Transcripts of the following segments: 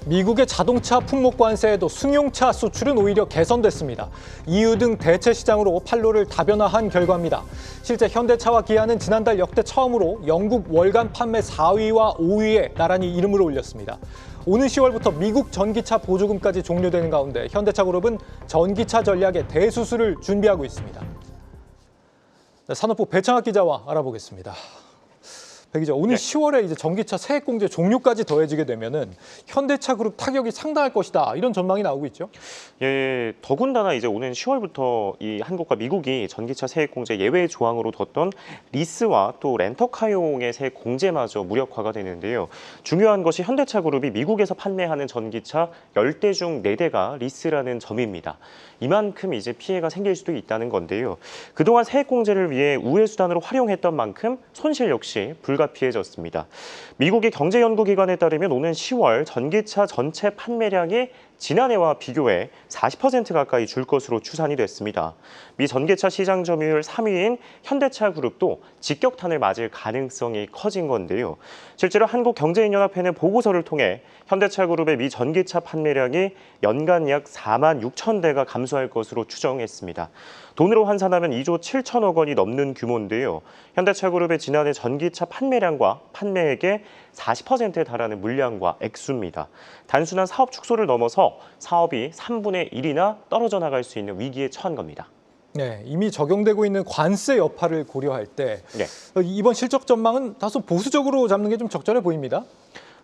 미국의 자동차 품목 관세에도 승용차 수출은 오히려 개선됐습니다. EU 등 대체 시장으로 판로를 다변화한 결과입니다. 실제 현대차와 기아는 지난달 역대 처음으로 영국 월간 판매 4위와 5위에 나란히 이름을 올렸습니다. 오는 10월부터 미국 전기차 보조금까지 종료되는 가운데 현대차 그룹은 전기차 전략의 대수술을 준비하고 있습니다. 산업부 배창학 기자와 알아보겠습니다. 배 기자, 오늘 10월에 이제 전기차 세액공제 종료까지 더해지게 되면은 현대차 그룹 타격이 상당할 것이다, 이런 전망이 나오고 있죠. 예, 더군다나 이제 오는 10월부터 이 한국과 미국이 전기차 세액공제 예외 조항으로 뒀던 리스와 또 렌터카용의 세액 공제마저 무력화가 되는데요. 중요한 것이 현대차 그룹이 미국에서 판매하는 전기차 10대 중 4대가 리스라는 점입니다. 이만큼 이제 피해가 생길 수도 있다는 건데요. 그동안 세액 공제를 위해 우회 수단으로 활용했던 만큼 손실 역시 불가피해졌습니다. 미국의 경제연구기관에 따르면 오는 10월 전기차 전체 판매량이 지난해와 비교해 40% 가까이 줄 것으로 추산이 됐습니다. 미 전기차 시장 점유율 3위인 현대차 그룹도 직격탄을 맞을 가능성이 커진 건데요. 실제로 한국경제인연합회는 보고서를 통해 현대차 그룹의 미 전기차 판매량이 연간 약 4만 6천 대가 감소할 것으로 추정했습니다. 돈으로 환산하면 2조 7천억 원이 넘는 규모인데요. 현대차 그룹의 지난해 전기차 판매량과 판매액의 40%에 달하는 물량과 액수입니다. 단순한 사업 축소를 넘어서 사업이 3분의 1이나 떨어져 나갈 수 있는 위기에 처한 겁니다. 네, 이미 적용되고 있는 관세 여파를 고려할 때 이번 실적 전망은 다소 보수적으로 잡는 게 좀 적절해 보입니다.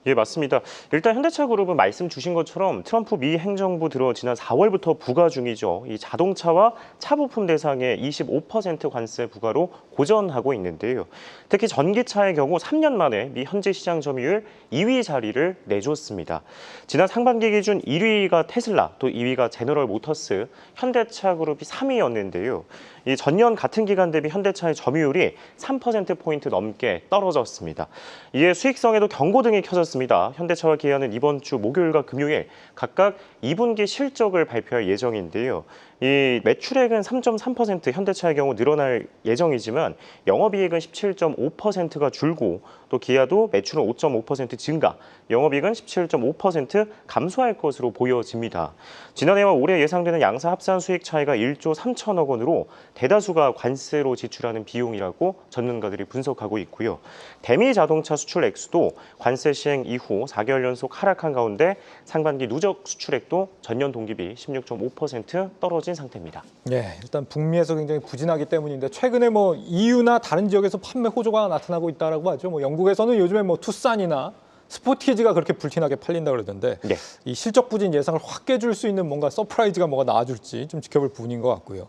예, 맞습니다. 일단 현대차 그룹은 말씀 주신 것처럼 트럼프 미 행정부 들어 지난 4월부터 부과 중이죠. 이 자동차와 차 부품 대상의 25% 관세 부과로 고전하고 있는데요. 특히 전기차의 경우 3년 만에 미 현지 시장 점유율 2위 자리를 내줬습니다. 지난 상반기 기준 1위가 테슬라, 또 2위가 제너럴 모터스, 현대차 그룹이 3위였는데요. 이 전년 같은 기간 대비 현대차의 점유율이 3%포인트 넘게 떨어졌습니다. 이에 수익성에도 경고등이 켜졌습니다. 현대차와 기아는 이번 주 목요일과 금요일 각각 2분기 실적을 발표할 예정인데요. 이 매출액은 3.3% 현대차의 경우 늘어날 예정이지만 영업이익은 17.5%가 줄고 또 기아도 매출은 5.5% 증가, 영업이익은 17.5% 감소할 것으로 보여집니다. 지난해와 올해 예상되는 양사 합산 수익 차이가 1조 3천억 원으로 대다수가 관세로 지출하는 비용이라고 전문가들이 분석하고 있고요. 대미 자동차 수출 액수도 관세 시행 이후 4개월 연속 하락한 가운데 상반기 누적 수출액도 전년 동기비 16.5% 떨어진 상태입니다. 네, 일단 북미에서 굉장히 부진하기 때문인데 최근에 EU나 다른 지역에서 판매 호조가 나타나고 있다라고 하죠. 영국에서는 요즘에 투싼이나 스포티지가 그렇게 불티나게 팔린다 그러던데 이 실적 부진 예상을 확 깨줄 수 있는 뭔가 서프라이즈가 뭐가 나와줄지 좀 지켜볼 부분인 것 같고요.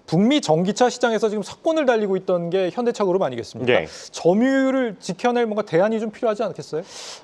북미 전기차 시장에서 지금 석권을 달리고 있던 게 현대차 그룹 아니겠습니까? 점유율을 지켜낼 뭔가 대안이 좀 필요하지 않겠어요?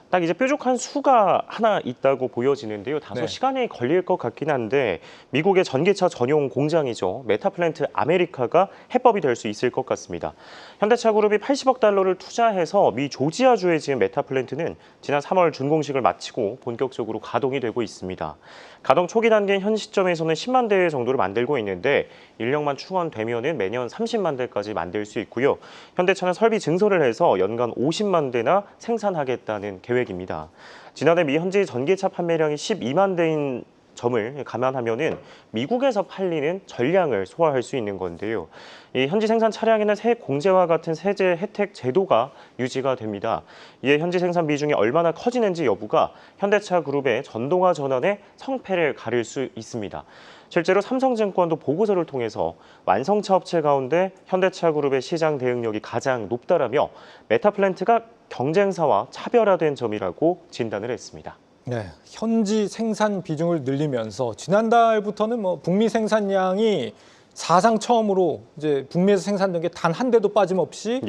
딱 이제 뾰족한 수가 하나 있다고 보여지는데요. 다소 시간이 걸릴 것 같긴 한데 미국의 전기차 전용 공장이죠. 메타플랜트 아메리카가 해법이 될 수 있을 것 같습니다. 현대차 그룹이 80억 달러를 투자해서 미 조지아주에 지은 메타플랜트는 지난 3월 준공식을 마치고 본격적으로 가동이 되고 있습니다. 가동 초기 단계인 현 시점에서는 10만 대 정도를 만들고 있는데 인력만 충원되면은 매년 30만 대까지 만들 수 있고요. 현대차는 설비 증설을 해서 연간 50만 대나 생산하겠다는 계획입니다. 지난해 미 현지 전기차 판매량이 12만 대인 점을 감안하면은 미국에서 팔리는 전량을 소화할 수 있는 건데요. 이 현지 생산 차량에는 세액 공제와 같은 세제 혜택 제도가 유지가 됩니다. 이에 현지 생산 비중이 얼마나 커지는지 여부가 현대차 그룹의 전동화 전환의 성패를 가릴 수 있습니다. 실제로 삼성증권도 보고서를 통해서 완성차 업체 가운데 현대차 그룹의 시장 대응력이 가장 높다라며 메타플랜트가 경쟁사와 차별화된 점이라고 진단을 했습니다. 네, 현지 생산 비중을 늘리면서 지난달부터는 북미 생산량이 사상 처음으로 이제 북미에서 생산된 게 단 한 대도 빠짐없이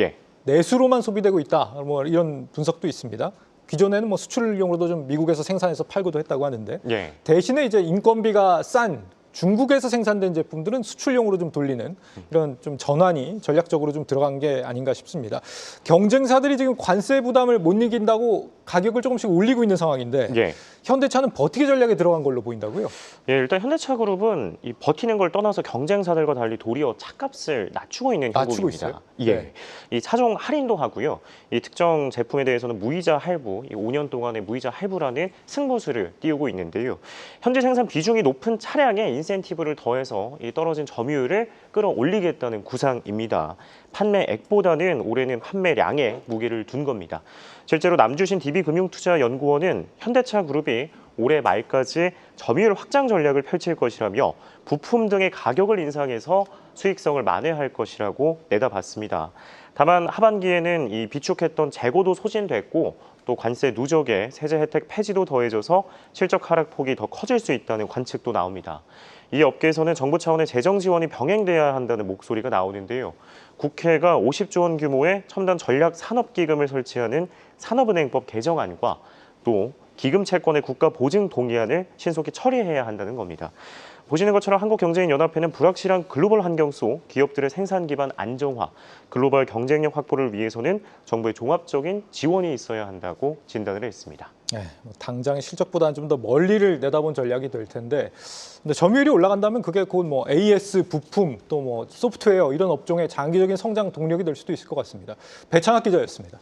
내수로만 소비되고 있다. 이런 분석도 있습니다. 기존에는 수출용으로도 좀 미국에서 생산해서 팔고도 했다고 하는데 대신에 이제 인건비가 싼 중국에서 생산된 제품들은 수출용으로 좀 돌리는 이런 좀 전환이 전략적으로 좀 들어간 게 아닌가 싶습니다. 경쟁사들이 지금 관세 부담을 못 이긴다고 가격을 조금씩 올리고 있는 상황인데 현대차는 버티기 전략에 들어간 걸로 보인다고요? 예, 일단 현대차 그룹은 이 버티는 걸 떠나서 경쟁사들과 달리 도리어 차값을 낮추고 있는 낮추고 형국입니다. 있어요? 예, 네. 이 차종 할인도 하고요. 이 특정 제품에 대해서는 무이자 할부, 이 5년 동안의 무이자 할부라는 승부수를 띄우고 있는데요. 현재 생산 비중이 높은 차량에 인센티브를 더해서 이 떨어진 점유율을 끌어올리겠다는 구상입니다. 판매액보다는 올해는 판매량에 무게를 둔 겁니다. 실제로 남주신 DB금융투자연구원은 현대차 그룹이 올해 말까지 점유율 확장 전략을 펼칠 것이라며 부품 등의 가격을 인상해서 수익성을 만회할 것이라고 내다봤습니다. 다만 하반기에는 이 비축했던 재고도 소진됐고 또 관세 누적에 세제 혜택 폐지도 더해져서 실적 하락폭이 더 커질 수 있다는 관측도 나옵니다. 이 업계에서는 정부 차원의 재정 지원이 병행돼야 한다는 목소리가 나오는데요. 국회가 50조 원 규모의 첨단 전략 산업기금을 설치하는 산업은행법 개정안과 또 기금 채권의 국가 보증 동의안을 신속히 처리해야 한다는 겁니다. 보시는 것처럼 한국경제인연합회는 불확실한 글로벌 환경 속 기업들의 생산 기반 안정화, 글로벌 경쟁력 확보를 위해서는 정부의 종합적인 지원이 있어야 한다고 진단을 했습니다. 네, 당장의 실적보다는 좀 더 멀리를 내다본 전략이 될 텐데, 근데 점유율이 올라간다면 그게 곧 뭐 AS 부품 또 뭐 소프트웨어 이런 업종의 장기적인 성장 동력이 될 수도 있을 것 같습니다. 배창학 기자였습니다.